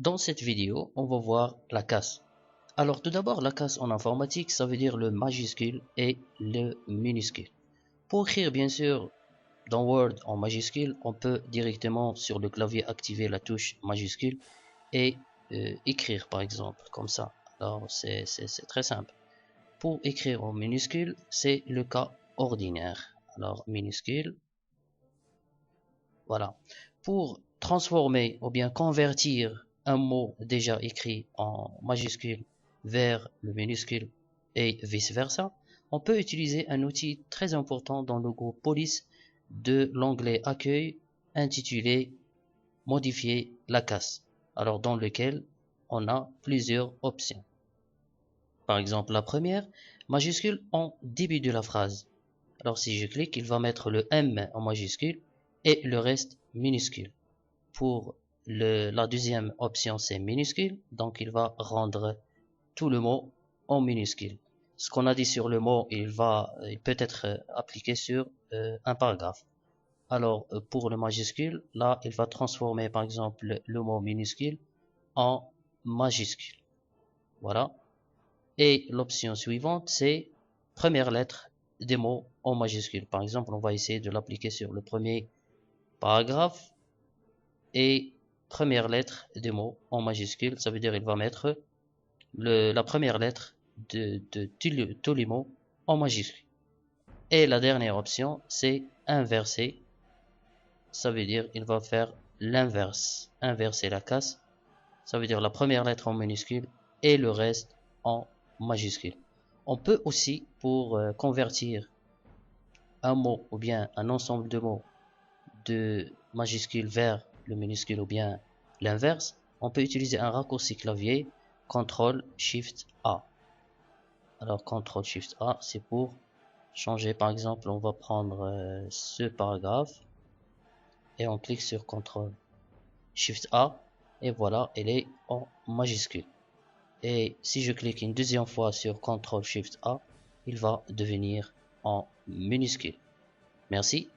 Dans cette vidéo, on va voir la casse. Alors tout d'abord, la casse en informatique, ça veut dire le majuscule et le minuscule. Pour écrire bien sûr dans Word en majuscule, on peut directement sur le clavier activer la touche majuscule et écrire par exemple comme ça. Alors c'est très simple. Pour écrire en minuscule, c'est le cas ordinaire. Alors minuscule, voilà. Pour transformer ou bien convertir un mot déjà écrit en majuscule vers le minuscule et vice-versa, on peut utiliser un outil très important dans le groupe police de l'onglet accueil intitulé modifier la casse. Alors dans lequel on a plusieurs options. Par exemple la première, majuscule en début de la phrase. Alors si je clique, il va mettre le M en majuscule et le reste minuscule. Pour la deuxième option, c'est minuscule, donc il va rendre tout le mot en minuscule. Ce qu'on a dit sur le mot, il peut être appliqué sur un paragraphe. Alors pour le majuscule, là, il va transformer par exemple le mot minuscule en majuscule. Voilà. Et l'option suivante, c'est première lettre des mots en majuscule. Par exemple, on va essayer de l'appliquer sur le premier paragraphe et première lettre des mots en majuscule. Ça veut dire il va mettre la première lettre de tous les mots en majuscule. Et la dernière option, c'est inverser. Ça veut dire il va faire l'inverse. Inverser la casse. Ça veut dire la première lettre en minuscule et le reste en majuscule. On peut aussi, pour convertir un mot ou bien un ensemble de mots de majuscule vers le minuscule ou bien l'inverse, on peut utiliser un raccourci clavier CTRL SHIFT A. Alors CTRL SHIFT A, c'est pour changer. Par exemple, on va prendre ce paragraphe et on clique sur CTRL SHIFT A et voilà, elle est en majuscule. Et si je clique une deuxième fois sur CTRL SHIFT A, il va devenir en minuscule. Merci.